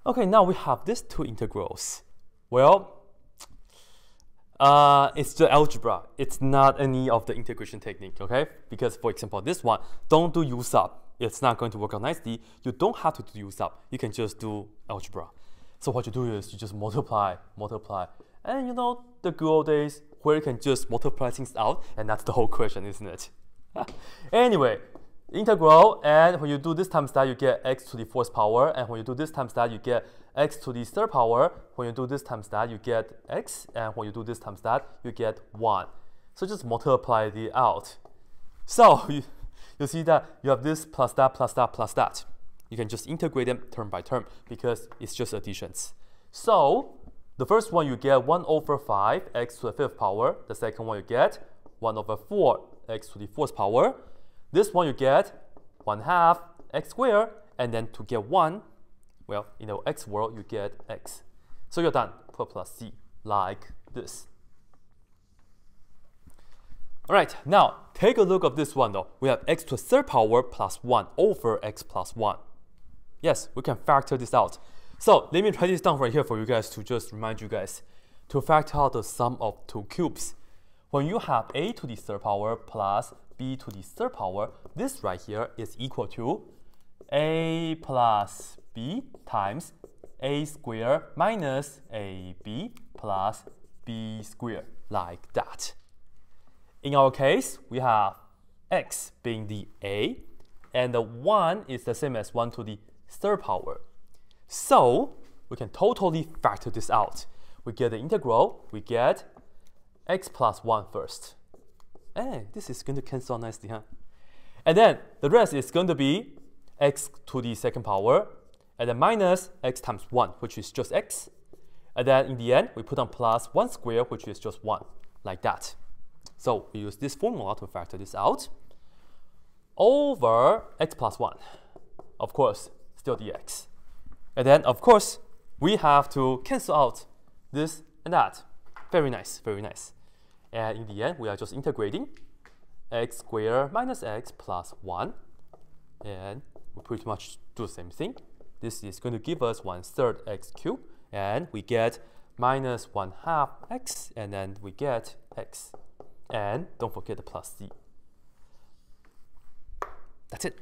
Okay, now we have these two integrals. Well, it's the algebra. It's not any of the integration technique, okay? Because for example, this one, don't do use up. It's not going to work out nicely. You don't have to do use up. You can just do algebra. So what you do is you just multiply. And you know, the good old days where you can just multiply things out, and that's the whole question, isn't it? Anyway, integral, and when you do this times that, you get x to the fourth power, and when you do this times that, you get x to the third power. When you do this times that, you get x, and when you do this times that, you get 1. So just multiply it out. So you see that you have this plus that plus that plus that. You can just integrate them term by term because it's just additions. So the first one you get 1 over 5 x to the fifth power. The second one you get 1 over 4 x to the fourth power. This one you get 1/2 x squared, and then to get 1, well, in the x world you get x. So you're done. Put plus c like this. Alright, now take a look at this one though. We have x to the third power plus 1 over x plus 1. Yes, we can factor this out. So let me write this down right here for you guys to just remind you guys. To factor out the sum of two cubes, when you have a to the third power plus b to the third power, this right here is equal to a plus b times a squared minus ab plus b squared, like that. In our case, we have x being the a, and the 1 is the same as 1 to the third power. So we can totally factor this out. We get the integral, we get x plus 1 first. Hey, this is going to cancel out nicely, huh? And then the rest is going to be x to the second power, and then minus x times 1, which is just x. And then in the end, we put on plus 1 squared, which is just 1, like that. So we use this formula to factor this out. Over x plus 1, of course, still dx. And then, of course, we have to cancel out this and that. Very nice, very nice. And in the end, we are just integrating x squared minus x plus 1. And we pretty much do the same thing. This is going to give us 1/3 x cubed. And we get minus 1/2 x. And then we get x. And don't forget the plus c. That's it.